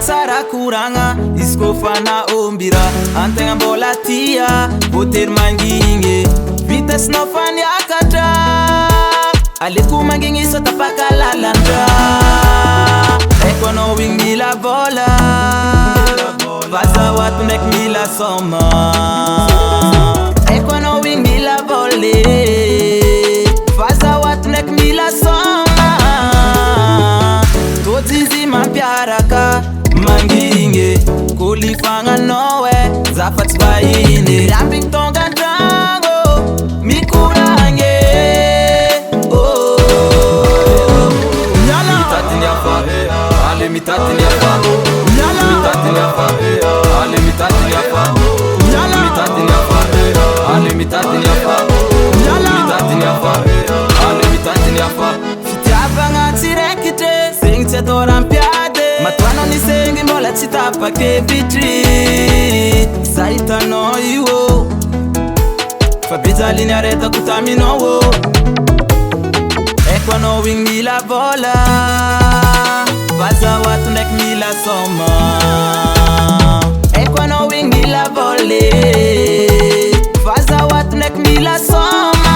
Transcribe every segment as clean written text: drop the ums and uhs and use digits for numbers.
tsara koragna izy kô fa naombira antegna mbola tia votery mangigny vitasinao fa niakatra aleko mangigny so tapaka lalandra haiko anao igny mila vola vazahoato ndraiky mila soma haiko anao igny mila vola vazahoato ndraiky mila soma tojizy mampiaraka mangigny kolifagnanao zafatsy vahiny ambigny tonga andragno mikoragny mitatiny afa ale mitatiny afa mitatiny afa ale mitatiny afa mitatiny afa ale mitatiny afa mitatiny afa ale mitatiny afa fitiavagna tsiraikitry zegny tsy atao rampiady matoanao ny segny mbola tsy tapakevitry za hitanao io fa bijaliny aretako taminao haiko anao igny mila vola vazahoato ndraiky mila soma haiko anao igny mila vola vazahoato ndraiky mila soma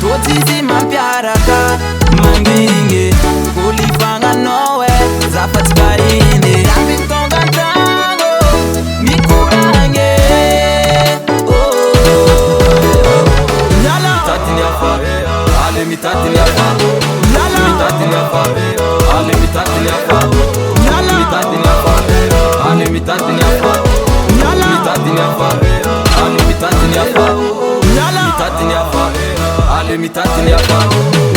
tojizy mampiaraka mangigny kolifagnanao zafatsy vahiny ambigny tonga andragno mikoragny mitatiny afa ale mitatiny afa mitatiny afa ale mitatiny afa mitatiny afa ale mitatiny afa mitatiny afa ale mitatiny afa mitatiny afa ale mitatiny afa